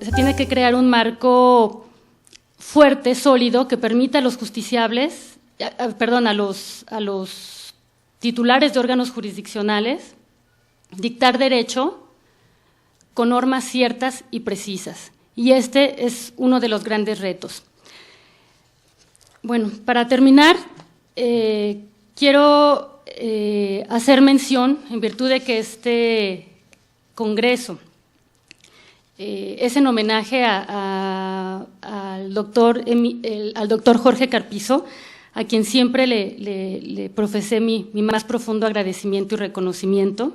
Se tiene que crear un marco fuerte, sólido, que permita a los justiciables, a los titulares de órganos jurisdiccionales dictar derecho con normas ciertas y precisas. Y este es uno de los grandes retos. Bueno, para terminar, quiero hacer mención, en virtud de que este congreso es en homenaje al doctor Jorge Carpizo, a quien siempre le profesé mi más profundo agradecimiento y reconocimiento.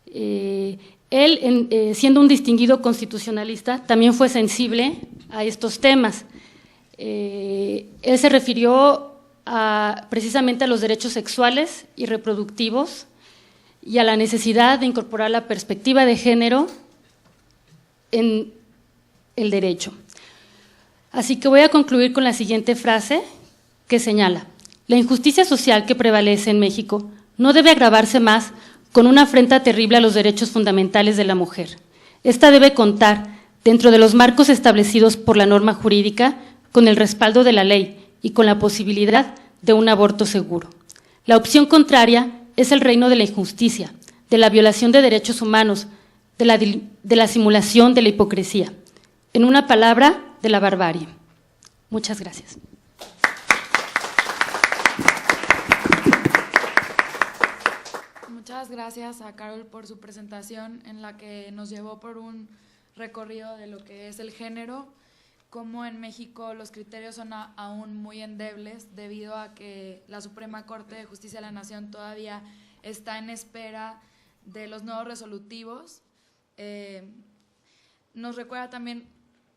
Él, siendo un distinguido constitucionalista, también fue sensible a estos temas. Él se refirió precisamente a los derechos sexuales y reproductivos y a la necesidad de incorporar la perspectiva de género en el derecho. Así que voy a concluir con la siguiente frase que señala: la injusticia social que prevalece en México no debe agravarse más con una afrenta terrible a los derechos fundamentales de la mujer. Esta debe contar, dentro de los marcos establecidos por la norma jurídica, con el respaldo de la ley y con la posibilidad de un aborto seguro. La opción contraria es el reino de la injusticia, de la violación de derechos humanos, de la simulación, de la hipocresía. En una palabra, de la barbarie. Muchas gracias. Muchas gracias a Carol por su presentación, en la que nos llevó por un recorrido de lo que es el género, cómo en México los criterios son aún muy endebles debido a que la Suprema Corte de Justicia de la Nación todavía está en espera de los nuevos resolutivos. Nos recuerda también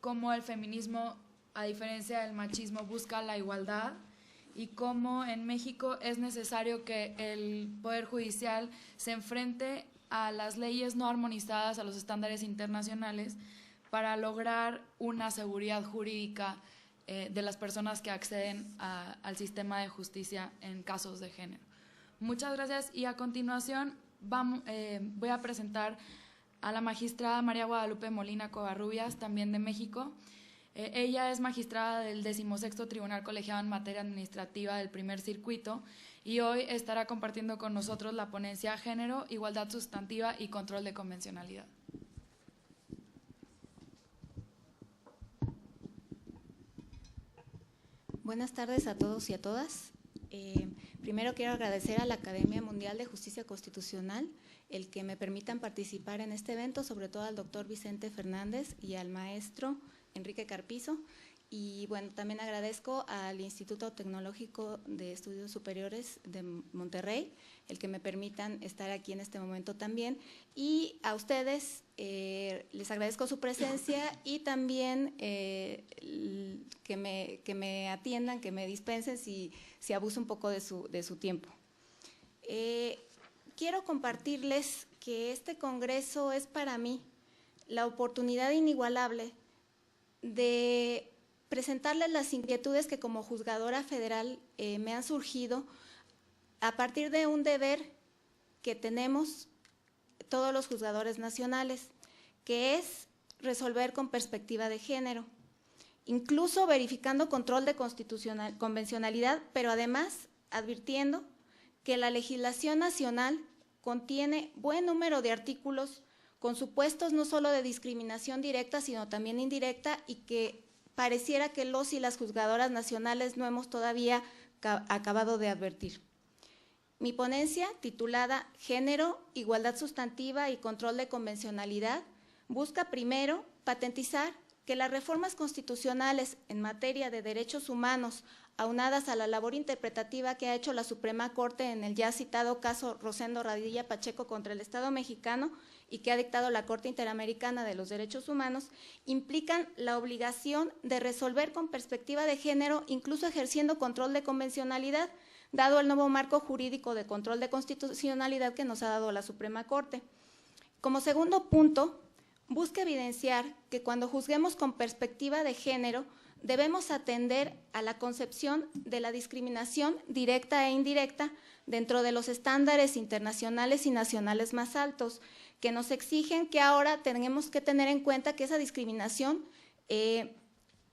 cómo el feminismo, a diferencia del machismo, busca la igualdad y cómo en México es necesario que el Poder Judicial se enfrente a las leyes no armonizadas, a los estándares internacionales, para lograr una seguridad jurídica de las personas que acceden al sistema de justicia en casos de género. Muchas gracias, y a continuación voy a presentar a la magistrada María Guadalupe Molina Covarrubias, también de México. Ella es magistrada del 16º Tribunal Colegiado en Materia Administrativa del Primer Circuito y hoy estará compartiendo con nosotros la ponencia Género, Igualdad Sustantiva y Control de Convencionalidad. Buenas tardes a todos y a todas. Primero quiero agradecer a la Academia Mundial de Justicia Constitucional el que me permitan participar en este evento, sobre todo al doctor Vicente Fernández y al maestro Enrique Carpizo. Y bueno, también agradezco al Instituto Tecnológico de Estudios Superiores de Monterrey el que me permitan estar aquí en este momento también. Y a ustedes les agradezco su presencia y también que me atiendan, que me dispensen si abuso un poco de su tiempo. Quiero compartirles que este congreso es para mí la oportunidad inigualable de presentarles las inquietudes que como juzgadora federal me han surgido a partir de un deber que tenemos todos los juzgadores nacionales, que es resolver con perspectiva de género, incluso verificando control de convencionalidad, pero además advirtiendo que la legislación nacional contiene buen número de artículos con supuestos no solo de discriminación directa, sino también indirecta, y que pareciera que los y las juzgadoras nacionales no hemos todavía acabado de advertir. Mi ponencia, titulada Género, Igualdad Sustantiva y Control de Convencionalidad, busca primero patentizar que las reformas constitucionales en materia de derechos humanos, aunadas a la labor interpretativa que ha hecho la Suprema Corte en el ya citado caso Rosendo Radilla Pacheco contra el Estado mexicano y que ha dictado la Corte Interamericana de los Derechos Humanos, implican la obligación de resolver con perspectiva de género, incluso ejerciendo control de convencionalidad, dado el nuevo marco jurídico de control de constitucionalidad que nos ha dado la Suprema Corte. Como segundo punto, busca evidenciar que cuando juzguemos con perspectiva de género, debemos atender a la concepción de la discriminación directa e indirecta dentro de los estándares internacionales y nacionales más altos, que nos exigen que ahora tenemos que tener en cuenta que esa discriminación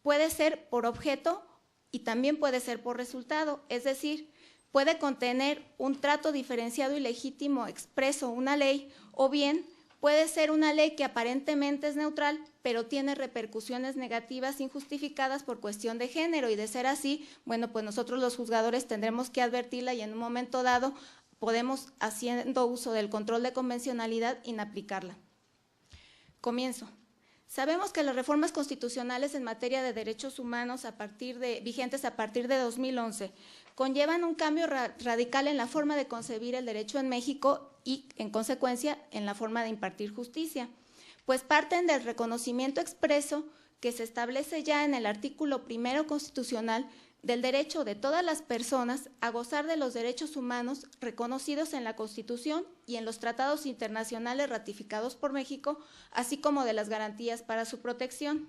puede ser por objeto y también puede ser por resultado, es decir, puede contener un trato diferenciado y legítimo expreso, una ley, o bien puede ser una ley que aparentemente es neutral, pero tiene repercusiones negativas injustificadas por cuestión de género, y de ser así, bueno, pues nosotros los juzgadores tendremos que advertirla y en un momento dado podemos, haciendo uso del control de convencionalidad, inaplicarla. Comienzo. Sabemos que las reformas constitucionales en materia de derechos humanos vigentes a partir de 2011 conllevan un cambio radical en la forma de concebir el derecho en México y, en consecuencia, en la forma de impartir justicia, pues parten del reconocimiento expreso que se establece ya en el artículo 1 constitucional del derecho de todas las personas a gozar de los derechos humanos reconocidos en la Constitución y en los tratados internacionales ratificados por México, así como de las garantías para su protección.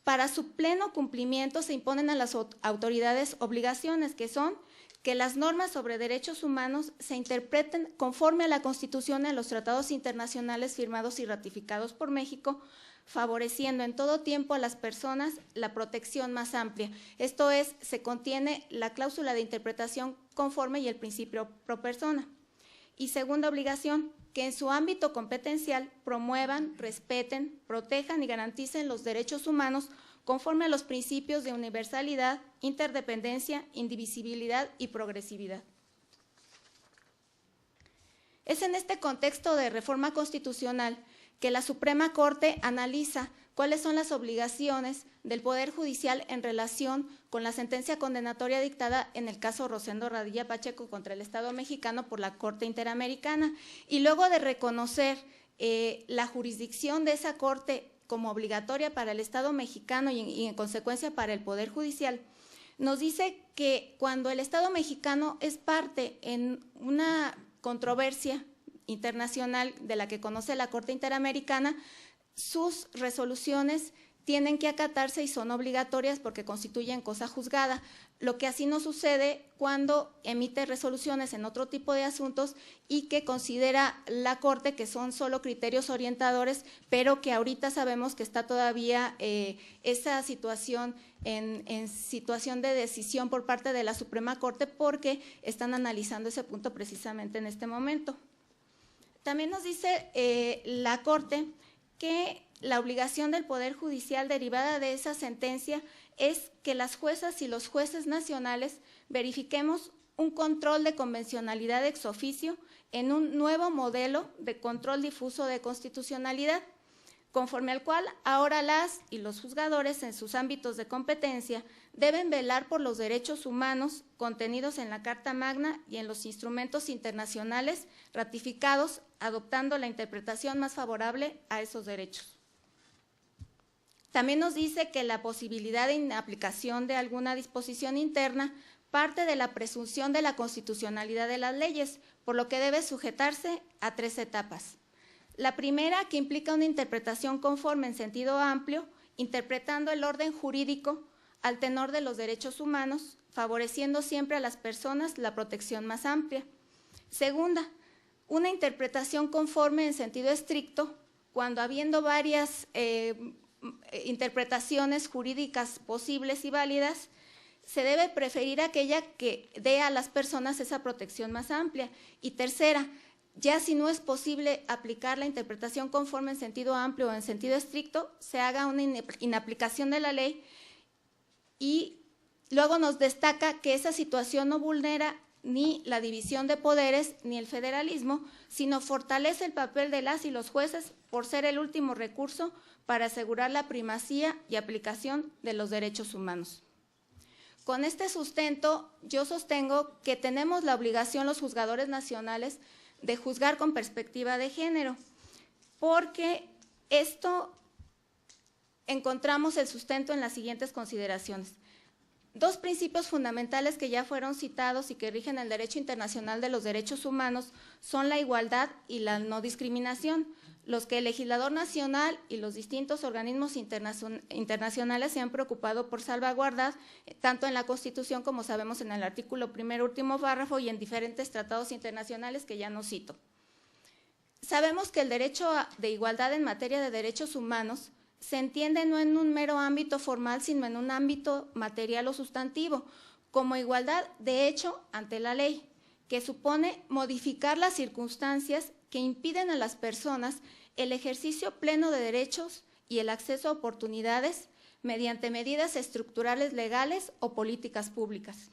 Para su pleno cumplimiento se imponen a las autoridades obligaciones, que son que las normas sobre derechos humanos se interpreten conforme a la Constitución y a los tratados internacionales firmados y ratificados por México, favoreciendo en todo tiempo a las personas la protección más amplia. Esto es, se contiene la cláusula de interpretación conforme y el principio pro persona. Y segunda obligación, que en su ámbito competencial promuevan, respeten, protejan y garanticen los derechos humanos conforme a los principios de universalidad, interdependencia, indivisibilidad y progresividad. Es en este contexto de reforma constitucional que la Suprema Corte analiza cuáles son las obligaciones del Poder Judicial en relación con la sentencia condenatoria dictada en el caso Rosendo Radilla Pacheco contra el Estado mexicano por la Corte Interamericana. Y luego de reconocer la jurisdicción de esa Corte como obligatoria para el Estado mexicano y en consecuencia para el Poder Judicial, nos dice que cuando el Estado mexicano es parte en una controversia internacional de la que conoce la Corte Interamericana, sus resoluciones tienen que acatarse y son obligatorias porque constituyen cosa juzgada, lo que así no sucede cuando emite resoluciones en otro tipo de asuntos y que considera la Corte que son solo criterios orientadores, pero que ahorita sabemos que está todavía esa situación en situación de decisión por parte de la Suprema Corte, porque están analizando ese punto precisamente en este momento. También nos dice la Corte que la obligación del Poder Judicial derivada de esa sentencia es que las juezas y los jueces nacionales verifiquemos un control de convencionalidad ex oficio en un nuevo modelo de control difuso de constitucionalidad, conforme al cual ahora las y los juzgadores en sus ámbitos de competencia deben velar por los derechos humanos contenidos en la Carta Magna y en los instrumentos internacionales ratificados, adoptando la interpretación más favorable a esos derechos. También nos dice que la posibilidad de inaplicación de alguna disposición interna parte de la presunción de la constitucionalidad de las leyes, por lo que debe sujetarse a 3 etapas. La primera, que implica una interpretación conforme en sentido amplio, interpretando el orden jurídico al tenor de los derechos humanos, favoreciendo siempre a las personas la protección más amplia. Segunda, una interpretación conforme en sentido estricto, cuando habiendo varias interpretaciones jurídicas posibles y válidas, se debe preferir aquella que dé a las personas esa protección más amplia. Y tercera, ya si no es posible aplicar la interpretación conforme en sentido amplio o en sentido estricto, se haga una inaplicación de la ley, y luego nos destaca que esa situación no vulnera ni la división de poderes ni el federalismo, sino fortalece el papel de las y los jueces por ser el último recurso para asegurar la primacía y aplicación de los derechos humanos. Con este sustento, yo sostengo que tenemos la obligación los juzgadores nacionales de juzgar con perspectiva de género, porque esto encontramos el sustento en las siguientes consideraciones. Dos principios fundamentales que ya fueron citados y que rigen el derecho internacional de los derechos humanos son la igualdad y la no discriminación, los que el legislador nacional y los distintos organismos internacionales se han preocupado por salvaguardar, tanto en la Constitución como sabemos en el artículo primero, último párrafo, y en diferentes tratados internacionales que ya no cito. Sabemos que el derecho de igualdad en materia de derechos humanos se entiende no en un mero ámbito formal, sino en un ámbito material o sustantivo, como igualdad de hecho ante la ley, que supone modificar las circunstancias que impiden a las personas el ejercicio pleno de derechos y el acceso a oportunidades mediante medidas estructurales legales o políticas públicas.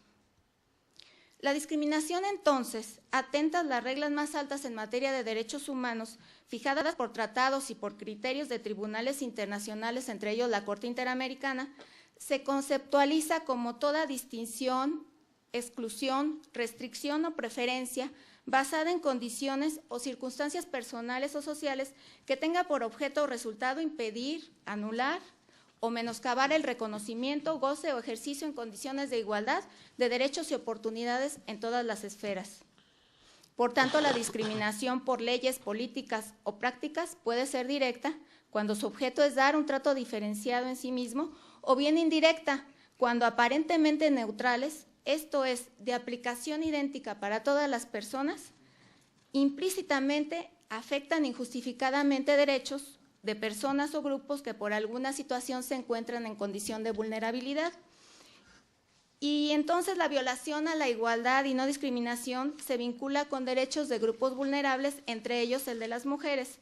La discriminación, entonces, atenta a las reglas más altas en materia de derechos humanos, fijadas por tratados y por criterios de tribunales internacionales, entre ellos la Corte Interamericana, se conceptualiza como toda distinción, exclusión, restricción o preferencia basada en condiciones o circunstancias personales o sociales que tenga por objeto o resultado impedir, anular o menoscabar el reconocimiento, goce o ejercicio en condiciones de igualdad de derechos y oportunidades en todas las esferas. Por tanto, la discriminación por leyes, políticas o prácticas puede ser directa, cuando su objeto es dar un trato diferenciado en sí mismo, o bien indirecta, cuando aparentemente neutrales, esto es, de aplicación idéntica para todas las personas, implícitamente afectan injustificadamente derechos de personas o grupos que por alguna situación se encuentran en condición de vulnerabilidad. Y entonces la violación a la igualdad y no discriminación se vincula con derechos de grupos vulnerables, entre ellos el de las mujeres,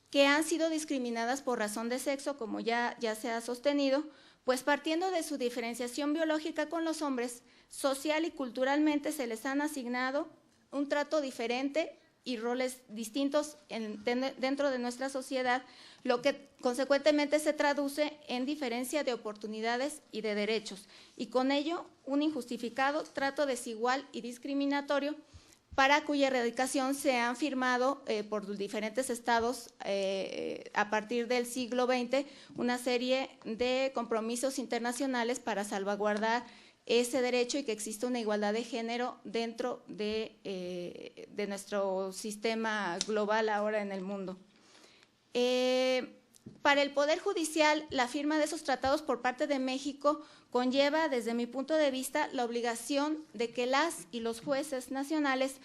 que han sido discriminadas por razón de sexo, como ya se ha sostenido, pues partiendo de su diferenciación biológica con los hombres, social y culturalmente se les han asignado un trato diferente y roles distintos dentro de nuestra sociedad, lo que consecuentemente se traduce en diferencia de oportunidades y de derechos, y con ello un injustificado trato desigual y discriminatorio, para cuya erradicación se han firmado por diferentes estados a partir del siglo XX una serie de compromisos internacionales para salvaguardar ese derecho y que exista una igualdad de género dentro de nuestro sistema global ahora en el mundo. Para el Poder Judicial, la firma de esos tratados por parte de México conlleva, desde mi punto de vista, la obligación de que las y los jueces nacionales,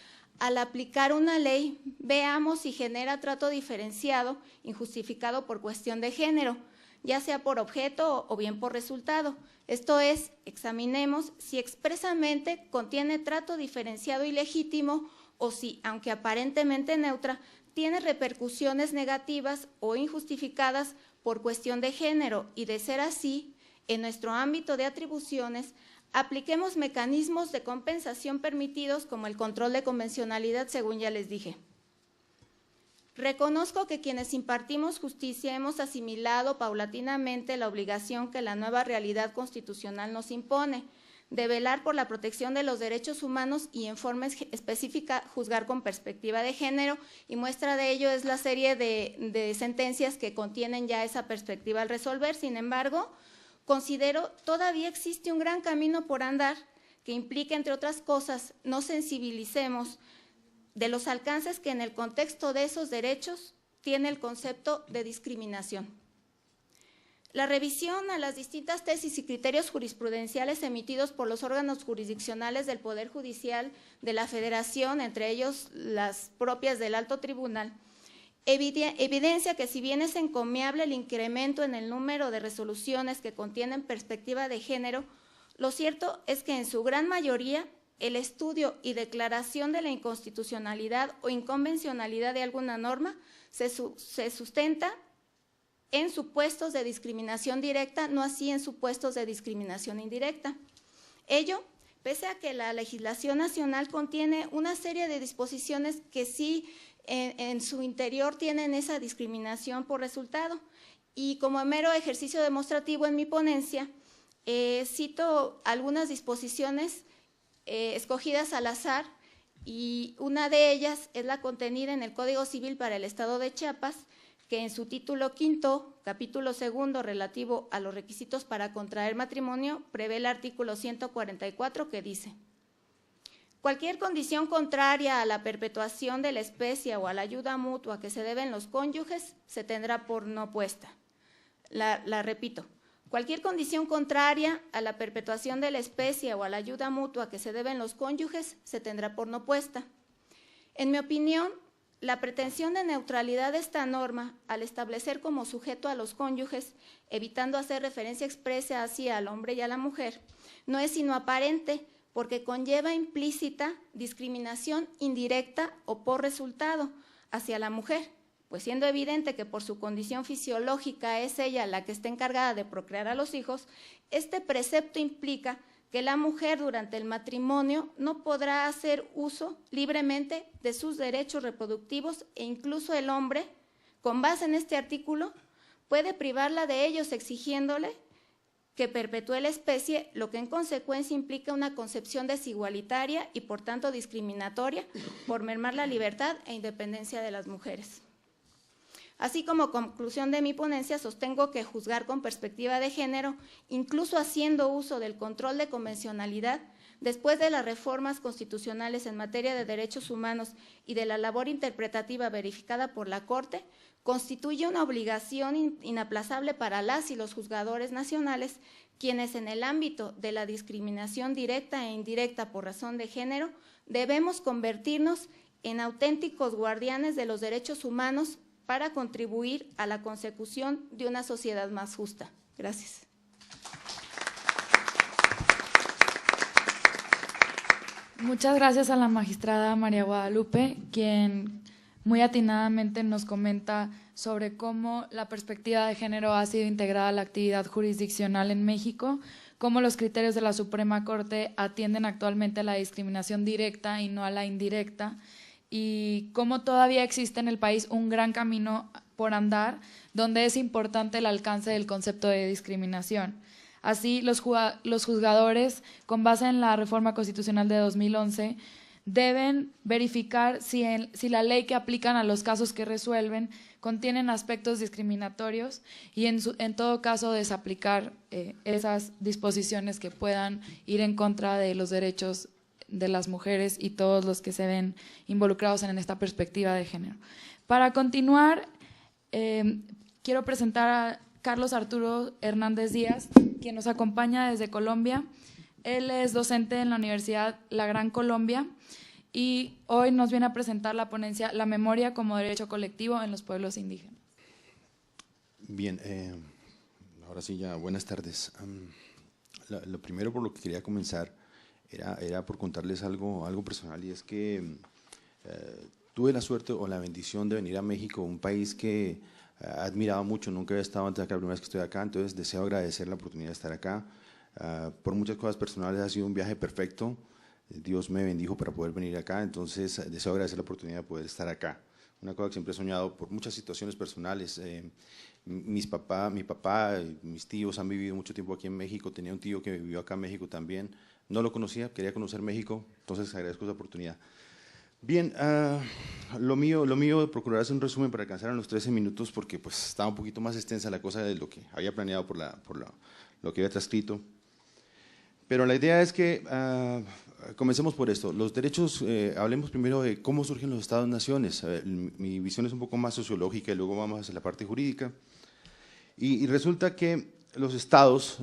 al aplicar una ley, veamos si genera trato diferenciado, injustificado por cuestión de género, ya sea por objeto o bien por resultado. Esto es, examinemos si expresamente contiene trato diferenciado y legítimo o si, aunque aparentemente neutra, tiene repercusiones negativas o injustificadas por cuestión de género, y de ser así, en nuestro ámbito de atribuciones, apliquemos mecanismos de compensación permitidos como el control de convencionalidad, según ya les dije. Reconozco que quienes impartimos justicia hemos asimilado paulatinamente la obligación que la nueva realidad constitucional nos impone, de velar por la protección de los derechos humanos y en forma específica juzgar con perspectiva de género, y muestra de ello es la serie de sentencias que contienen ya esa perspectiva al resolver. Sin embargo, considero todavía existe un gran camino por andar que implica, entre otras cosas, no sensibilicemos de los alcances que en el contexto de esos derechos tiene el concepto de discriminación. La revisión a las distintas tesis y criterios jurisprudenciales emitidos por los órganos jurisdiccionales del Poder Judicial de la Federación, entre ellos las propias del Alto Tribunal, evidencia que si bien es encomiable el incremento en el número de resoluciones que contienen perspectiva de género, lo cierto es que en su gran mayoría el estudio y declaración de la inconstitucionalidad o inconvencionalidad de alguna norma se sustenta en supuestos de discriminación directa, no así en supuestos de discriminación indirecta. Ello, pese a que la legislación nacional contiene una serie de disposiciones que sí en su interior tienen esa discriminación por resultado. Y como mero ejercicio demostrativo en mi ponencia, cito algunas disposiciones escogidas al azar, y una de ellas es la contenida en el Código Civil para el Estado de Chiapas, que en su título quinto, capítulo segundo, relativo a los requisitos para contraer matrimonio, prevé el artículo 144 que dice: cualquier condición contraria a la perpetuación de la especie o a la ayuda mutua que se deben los cónyuges se tendrá por no puesta. La repito. Cualquier condición contraria a la perpetuación de la especie o a la ayuda mutua que se deben los cónyuges se tendrá por no puesta. En mi opinión, la pretensión de neutralidad de esta norma, al establecer como sujeto a los cónyuges, evitando hacer referencia expresa así al hombre y a la mujer, no es sino aparente, porque conlleva implícita discriminación indirecta o por resultado hacia la mujer, pues siendo evidente que por su condición fisiológica es ella la que está encargada de procrear a los hijos, este precepto implica que la mujer durante el matrimonio no podrá hacer uso libremente de sus derechos reproductivos e incluso el hombre, con base en este artículo, puede privarla de ellos exigiéndole que perpetúe la especie, lo que en consecuencia implica una concepción desigualitaria y por tanto discriminatoria por mermar la libertad e independencia de las mujeres. Así como conclusión de mi ponencia, sostengo que juzgar con perspectiva de género, incluso haciendo uso del control de convencionalidad, después de las reformas constitucionales en materia de derechos humanos y de la labor interpretativa verificada por la Corte, constituye una obligación inaplazable para las y los juzgadores nacionales, quienes en el ámbito de la discriminación directa e indirecta por razón de género, debemos convertirnos en auténticos guardianes de los derechos humanos para contribuir a la consecución de una sociedad más justa. Gracias. Muchas gracias a la magistrada María Guadalupe, quien muy atinadamente nos comenta sobre cómo la perspectiva de género ha sido integrada a la actividad jurisdiccional en México, cómo los criterios de la Suprema Corte atienden actualmente a la discriminación directa y no a la indirecta, y cómo todavía existe en el país un gran camino por andar, donde es importante el alcance del concepto de discriminación. Así, los juzgadores, con base en la reforma constitucional de 2011, deben verificar si la ley que aplican a los casos que resuelven contienen aspectos discriminatorios y en todo caso desaplicar esas disposiciones que puedan ir en contra de los derechos de las mujeres y todos los que se ven involucrados en esta perspectiva de género. Para continuar, quiero presentar a Carlos Arturo Hernández Díaz, quien nos acompaña desde Colombia. Él es docente en la Universidad La Gran Colombia y hoy nos viene a presentar la ponencia La memoria como derecho colectivo en los pueblos indígenas. Bien, ahora sí ya, buenas tardes. Lo primero por lo que quería comenzar era por contarles algo personal, y es que tuve la suerte o la bendición de venir a México, un país que admiraba mucho, nunca había estado antes acá, la primera vez que estoy acá, entonces deseo agradecer la oportunidad de estar acá. Por muchas cosas personales ha sido un viaje perfecto, Dios me bendijo para poder venir acá, entonces deseo agradecer la oportunidad de poder estar acá. Una cosa que siempre he soñado por muchas situaciones personales. Mi papá y mis tíos han vivido mucho tiempo aquí en México, tenía un tío que vivió acá en México también, no lo conocía, quería conocer México, entonces agradezco esa oportunidad. Bien, lo mío de procurar hacer un resumen para alcanzar en los 13 minutos porque pues estaba un poquito más extensa la cosa de lo que había planeado por lo que había transcrito. Pero la idea es que comencemos por esto. Los derechos, hablemos primero de cómo surgen los estados-naciones. Mi visión es un poco más sociológica y luego vamos hacia la parte jurídica. Y resulta que los estados,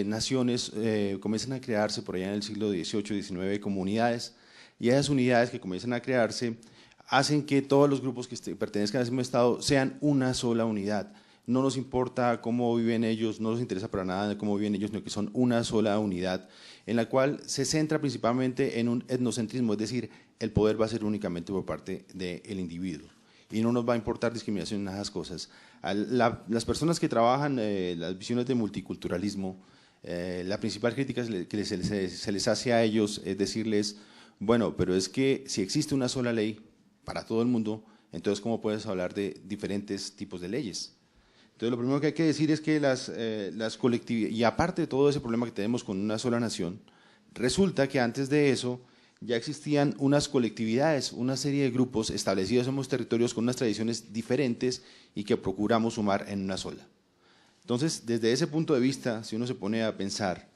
naciones, comienzan a crearse por allá en el siglo XVIII, XIX como unidades, y esas unidades que comienzan a crearse hacen que todos los grupos que pertenezcan a ese mismo estado sean una sola unidad. No nos importa cómo viven ellos, no nos interesa para nada cómo viven ellos, sino que son una sola unidad, en la cual se centra principalmente en un etnocentrismo, es decir, el poder va a ser únicamente por parte del individuo. Y no nos va a importar discriminación en esas cosas. Las personas que trabajan las visiones de multiculturalismo, la principal crítica que se les hace a ellos es decirles, bueno, pero es que si existe una sola ley para todo el mundo, entonces ¿cómo puedes hablar de diferentes tipos de leyes? Entonces lo primero que hay que decir es que las colectividades, y aparte de todo ese problema que tenemos con una sola nación, resulta que antes de eso ya existían unas colectividades, una serie de grupos establecidos en los territorios con unas tradiciones diferentes y que procuramos sumar en una sola. Entonces, desde ese punto de vista, si uno se pone a pensar,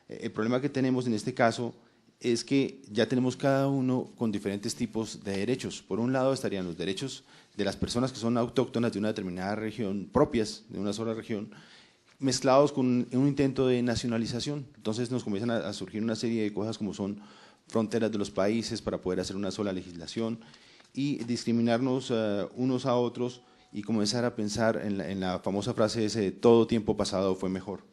el problema que tenemos en este caso es que ya tenemos cada uno con diferentes tipos de derechos. Por un lado estarían los derechos de las personas que son autóctonas de una determinada región, propias de una sola región, mezclados con un intento de nacionalización. Entonces nos comienzan a surgir una serie de cosas como son fronteras de los países para poder hacer una sola legislación y discriminarnos unos a otros y comenzar a pensar en la famosa frase ese de todo tiempo pasado fue mejor.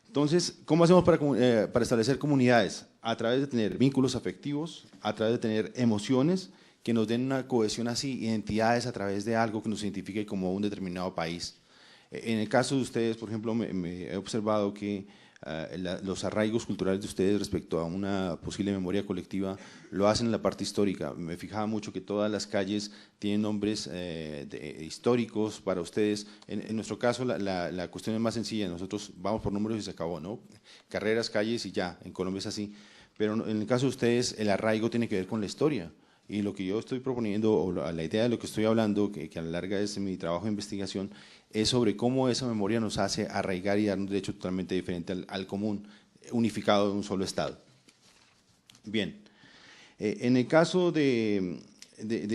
Entonces, ¿cómo hacemos para establecer comunidades? A través de tener vínculos afectivos, a través de tener emociones que nos den una cohesión así, identidades a través de algo que nos identifique como un determinado país. En el caso de ustedes, por ejemplo, me he observado que los arraigos culturales de ustedes respecto a una posible memoria colectiva lo hacen en la parte histórica. Me fijaba mucho que todas las calles tienen nombres históricos para ustedes. En nuestro caso la cuestión es más sencilla, nosotros vamos por números y se acabó, ¿no? Carreras, calles y ya, en Colombia es así. Pero en el caso de ustedes el arraigo tiene que ver con la historia. Y lo que yo estoy proponiendo, o la idea de lo que estoy hablando, que a la larga es mi trabajo de investigación, es sobre cómo esa memoria nos hace arraigar y dar un derecho totalmente diferente al común, unificado de un solo Estado. Bien, en el caso de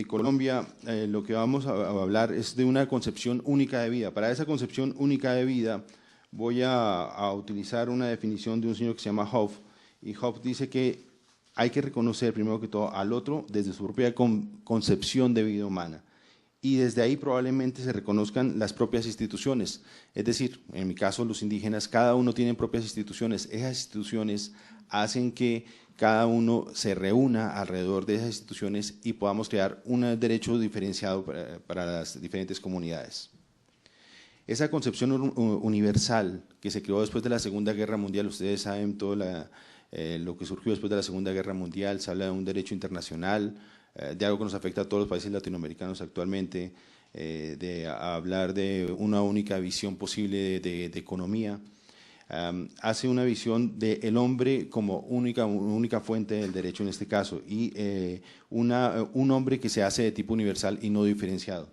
Colombia, lo que vamos a hablar es de una concepción única de vida. Para esa concepción única de vida voy a utilizar una definición de un señor que se llama Hoff, y Hoff dice que hay que reconocer primero que todo al otro desde su propia concepción de vida humana y desde ahí probablemente se reconozcan las propias instituciones, es decir, en mi caso los indígenas, cada uno tiene propias instituciones, esas instituciones hacen que cada uno se reúna alrededor de esas instituciones y podamos crear un derecho diferenciado para las diferentes comunidades. Esa concepción universal que se creó después de la Segunda Guerra Mundial, ustedes saben todo lo que surgió después de la Segunda Guerra Mundial, se habla de un derecho internacional, de algo que nos afecta a todos los países latinoamericanos actualmente, de hablar de una única visión posible de economía, hace una visión del hombre como única fuente del derecho en este caso, y un hombre que se hace de tipo universal y no diferenciado.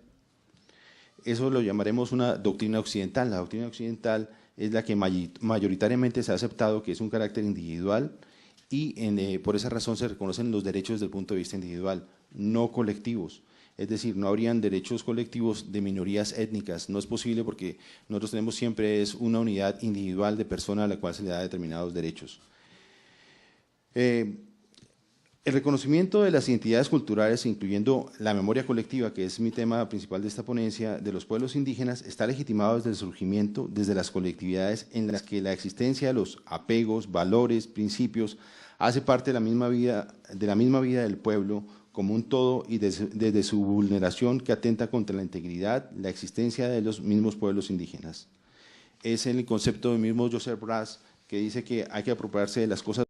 Eso lo llamaremos una doctrina occidental. La doctrina occidental es la que mayoritariamente se ha aceptado que es un carácter individual y por esa razón se reconocen los derechos desde el punto de vista individual, no colectivos. Es decir, no habrían derechos colectivos de minorías étnicas, no es posible porque nosotros tenemos siempre es una unidad individual de persona a la cual se le da determinados derechos. El reconocimiento de las identidades culturales, incluyendo la memoria colectiva, que es mi tema principal de esta ponencia, de los pueblos indígenas, está legitimado desde el surgimiento, desde las colectividades en las que la existencia de los apegos, valores, principios, hace parte de la misma vida del pueblo como un todo y desde su vulneración que atenta contra la integridad, la existencia de los mismos pueblos indígenas. Es el concepto del mismo Joseph Raz que dice que hay que apropiarse de las cosas